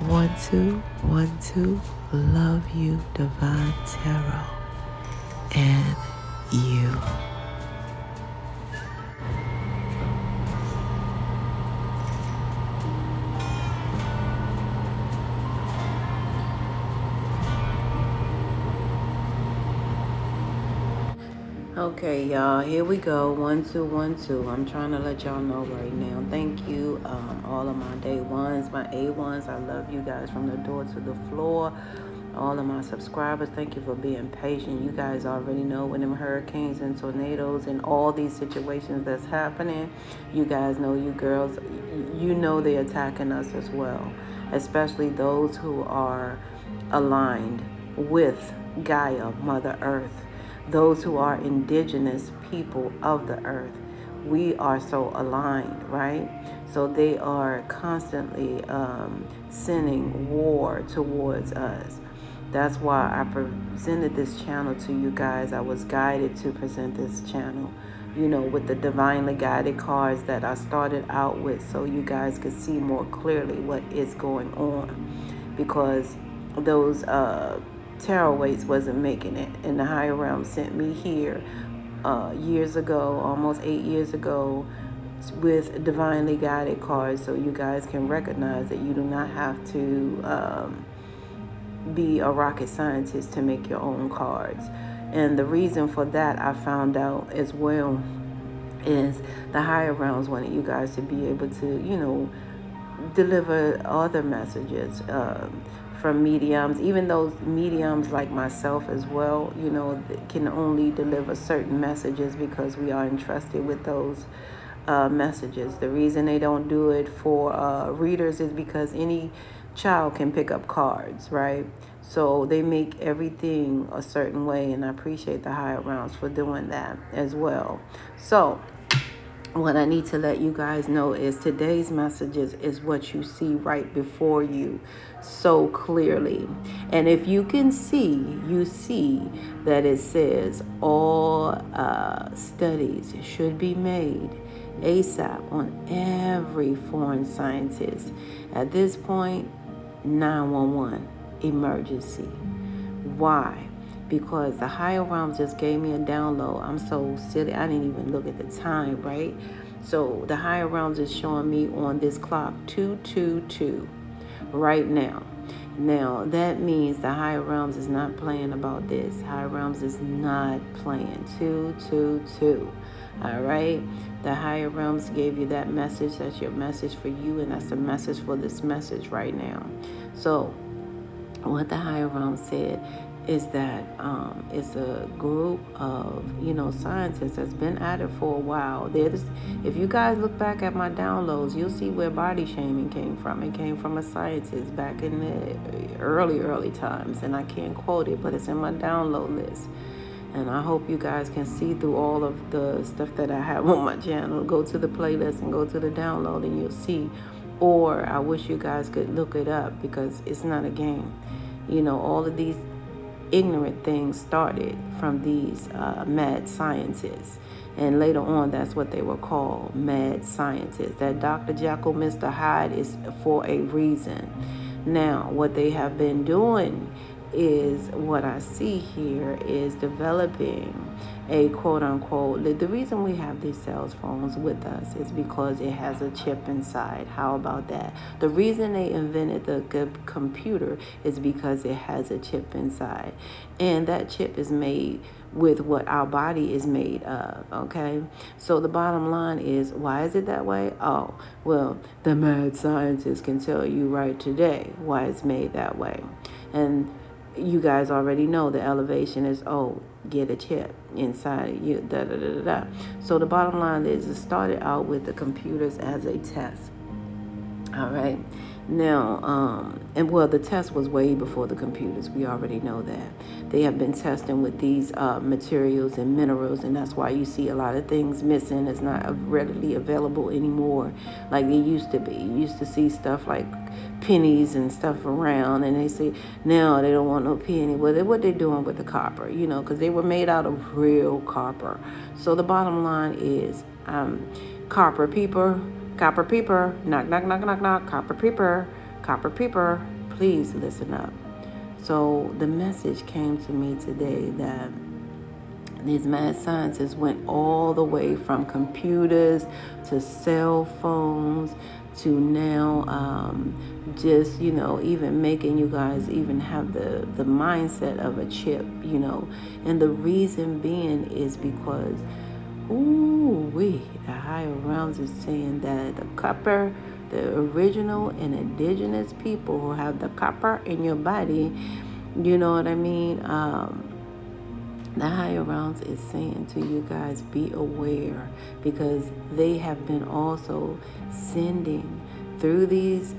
1, 2, 1, 2. Love you, Divine Tarot, and you. Okay, y'all, here we go. 1, 2, 1, 2. I'm trying to let y'all know right now. Thank you, all of my day ones, my A1s. I love you guys from the door to the floor. All of my subscribers, thank you for being patient. You guys already know when them hurricanes and tornadoes and all these situations that's happening, you guys know, you girls, you know they're attacking us as well, especially those who are aligned with Gaia, Mother Earth, those who are indigenous people of the earth. We are so aligned, right? So they are constantly sending war towards us. That's why I presented this channel to you guys. I was guided to present this channel, you know, with the divinely guided cards that I started out with, so you guys could see more clearly what is going on, because those tarot weights wasn't making it, and the higher realm sent me here years ago, almost 8 years ago, with divinely guided cards, so you guys can recognize that you do not have to be a rocket scientist to make your own cards. And the reason for that, I found out as well, is the higher realms wanted you guys to be able to, you know, deliver other messages from mediums, even those mediums like myself as well, you know, can only deliver certain messages because we are entrusted with those messages. The reason they don't do it for readers is because any child can pick up cards, right? So they make everything a certain way, and I appreciate the higher realms for doing that as well. So what I need to let you guys know is today's messages is what you see right before you so clearly. And if you can see, you see that it says all studies should be made ASAP on every foreign scientist. At this point, 911 emergency. Why? Because the higher realms just gave me a download. I'm so silly, I didn't even look at the time, right? So the higher realms is showing me on this clock 222 right now. Now that means the higher realms is not playing about this. Higher realms is not playing. 222. All right, the higher realms gave you that message. That's your message for you, and that's the message for this message right now. So what the higher realm said is that it's a group of, you know, scientists that's been at it for a while. If you guys look back at my downloads, you'll see where body shaming came from. It came from a scientist back in the early times, and I can't quote it, but it's in my download list. And I hope you guys can see through all of the stuff that I have on my channel. Go to the playlist and go to the download, and you'll see. Or I wish you guys could look it up, because it's not a game. You know, all of these ignorant things started from these mad scientists. And later on, that's what they were called, mad scientists. That Dr. Jekyll, Mr. Hyde is for a reason. Now, what they have been doing is, what I see here is developing a quote-unquote, the reason we have these cell phones with us is because it has a chip inside. How about that? The reason they invented the computer is because it has a chip inside, and that chip is made with what our body is made of, okay? So the bottom line is, why is it that way? Oh, well, the mad scientists can tell you right today why it's made that way. And you guys already know the elevation is, oh, get a chip inside of you, da da da da da. So the bottom line is, it started out with the computers as a test. All right. Now, and well, the test was way before the computers. We already know that. They have been testing with these materials and minerals, and that's why you see a lot of things missing. It's not readily available anymore like they used to be. You used to see stuff like pennies and stuff around, and they say now they don't want no penny. Well, what they're doing with the copper, you know, because they were made out of real copper. So the bottom line is, copper peeper, knock, knock, knock, knock, knock, copper Copper people, please listen up. So the message came to me today that these mad scientists went all the way from computers to cell phones to now just, even making you guys even have the mindset of a chip, And the reason being is because, the higher realms is saying that the copper, the original and indigenous people who have the copper in your body, you know what I mean? The higher realms is saying to you guys, be aware, because they have been also sending through these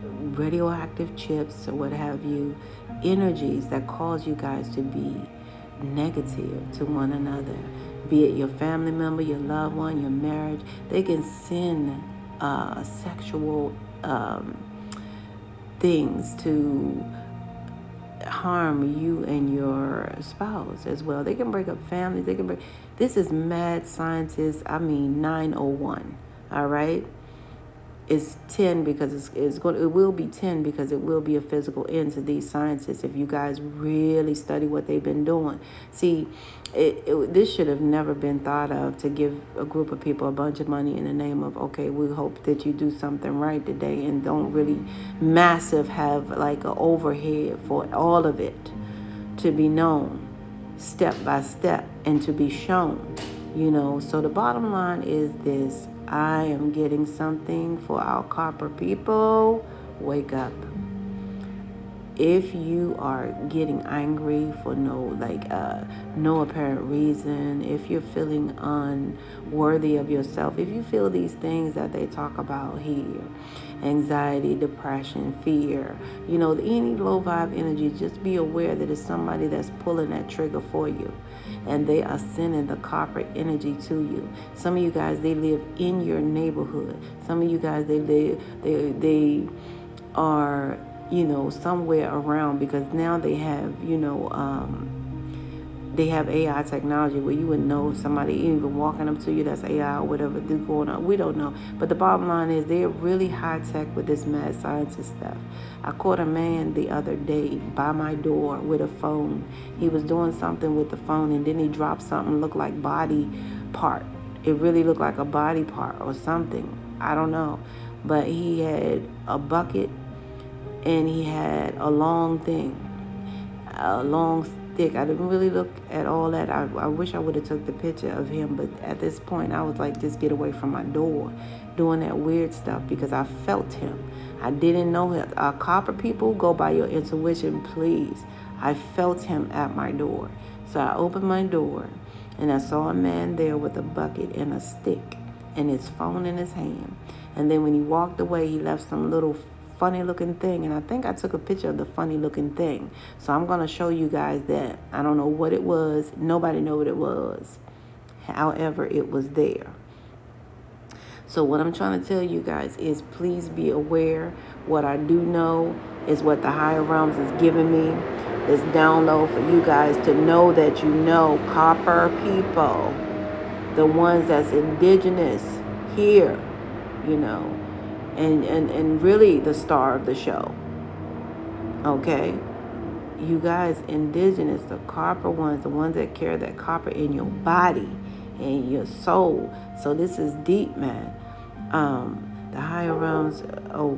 radioactive chips or what have you, energies that cause you guys to be negative to one another, be it your family member, your loved one, your marriage. They can send sexual things to harm you and your spouse as well. They can break up families. This is mad scientist. 901. All right. It's 10 because it will be 10 because it will be a physical end to these scientists if you guys really study what they've been doing. See, this should have never been thought of, to give a group of people a bunch of money in the name of, okay, we hope that you do something right today, and don't really massive have like an overhead for all of it to be known step by step and to be shown, So the bottom line is this: I am getting something for our copper people. Wake up. If you are getting angry for no apparent reason, if you're feeling unworthy of yourself, if you feel these things that they talk about here, anxiety, depression, fear, any low vibe energy, just be aware that it's somebody that's pulling that trigger for you. And they are sending the copper energy to you. Some of you guys, they live in your neighborhood. Some of you guys, they are, somewhere around, because now they have, they have AI technology where you would know if somebody even walking up to you, that's AI or whatever is going on. We don't know. But the bottom line is they're really high tech with this mad scientist stuff. I caught a man the other day by my door with a phone. He was doing something with the phone, and then he dropped something looked like body part. It really looked like a body part or something. I don't know. But he had a bucket, and he had a long thing, a long stick. I didn't really look at all that. I wish I would have took the picture of him, but at this point I was like, just get away from my door, doing that weird stuff, because I felt him. I didn't know him. Copper people, go by your intuition, please. I felt him at my door. So I opened my door, and I saw a man there with a bucket and a stick and his phone in his hand. And then when he walked away, he left some little funny looking thing, and I think I took a picture of the funny looking thing. So I'm going to show you guys that. I don't know what it was. Nobody know what it was. However, it was there. So what I'm trying to tell you guys is, please be aware. What I do know is what the higher realms is giving me, this download for you guys to know that copper people, the ones that's indigenous here, and really the star of the show. Okay? You guys, indigenous, the copper ones, the ones that carry that copper in your body and your soul. So this is deep, man. The higher realms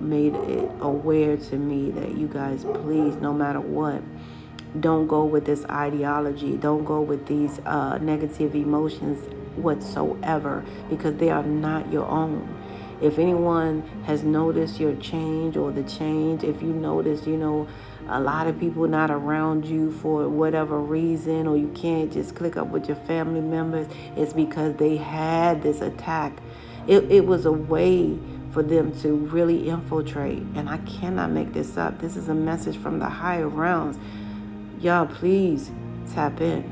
made it aware to me that you guys, please, no matter what, don't go with this ideology. Don't go with these negative emotions whatsoever, because they are not your own. If anyone has noticed your change or the change, if you notice, a lot of people not around you for whatever reason, or you can't just click up with your family members, it's because they had this attack. It was a way for them to really infiltrate. And I cannot make this up. This is a message from the higher realms. Y'all, please tap in,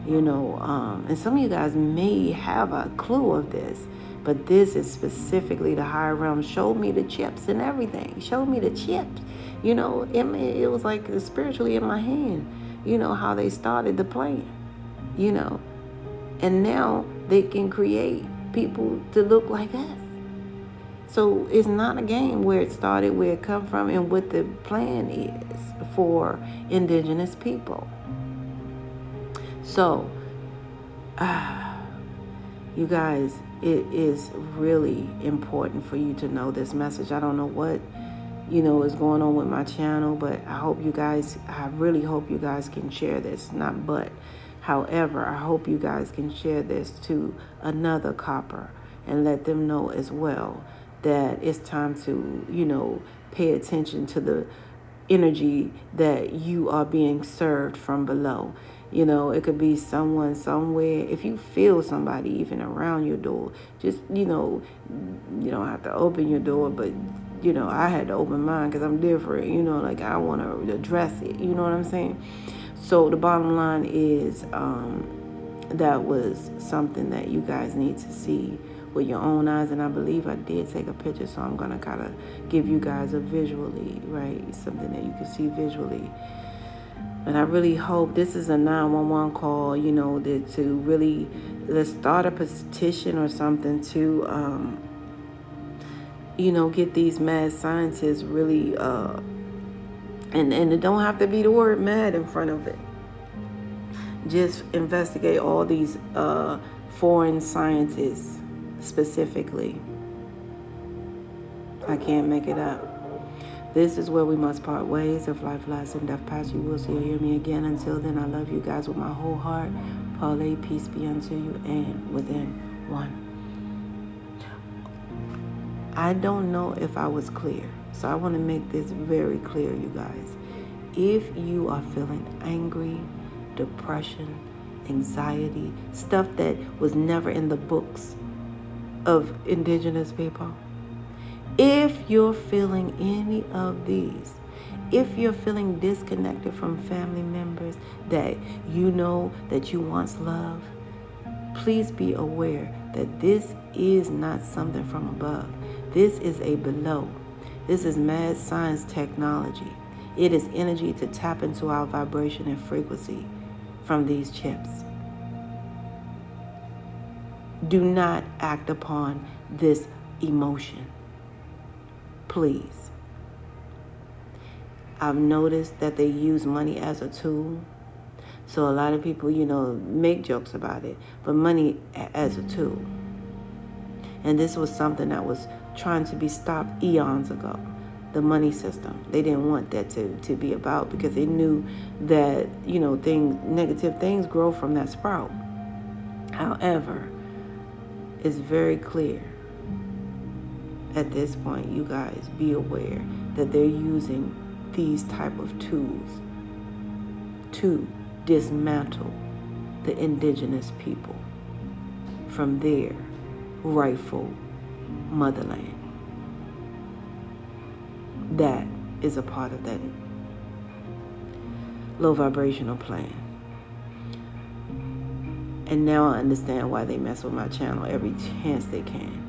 and some of you guys may have a clue of this, but this is specifically the higher realm. Showed me the chips and everything. Showed me the chips. It was like spiritually in my hand, how they started the plan, and now they can create people to look like us. So it's not a game where it started, where it come from, and what the plan is for indigenous people. So, you guys, it is really important for you to know this message. I don't know what, is going on with my channel, but I really hope you guys can share this. However, I hope you guys can share this to another copper and let them know as well that it's time to, pay attention to the energy that you are being served from below. It could be someone somewhere. If you feel somebody even around your door, just, you don't have to open your door, but, I had to open mine because I'm different, like I want to address it. You know what I'm saying? So the bottom line is that was something that you guys need to see with your own eyes. And I believe I did take a picture, so I'm going to kind of give you guys a visually, right? Something that you can see visually. And I really hope this is a 911 call, to really, let's start a petition or something to, get these mad scientists really, and it don't have to be the word mad in front of it. Just investigate all these foreign scientists specifically. I can't make it up. This is where we must part ways. If life lasts and death pass, you will see or hear me again. Until then, I love you guys with my whole heart. Parlay, peace be unto you, and within one. I don't know if I was clear, so I want to make this very clear, you guys. If you are feeling angry, depression, anxiety, stuff that was never in the books of indigenous people, if you're feeling any of these, if you're feeling disconnected from family members that you know that you once loved, please be aware that this is not something from above. This is a below. This is mad science technology. It is energy to tap into our vibration and frequency from these chips. Do not act upon this emotion. Please. I've noticed that they use money as a tool. So a lot of people, make jokes about it, but money as a tool. And this was something that was trying to be stopped eons ago. The money system. They didn't want that to be about, because they knew that, negative things grow from that sprout. However, it's very clear at this point, you guys, be aware that they're using these type of tools to dismantle the indigenous people from their rightful motherland. That is a part of that low vibrational plan. And now I understand why they mess with my channel every chance they can.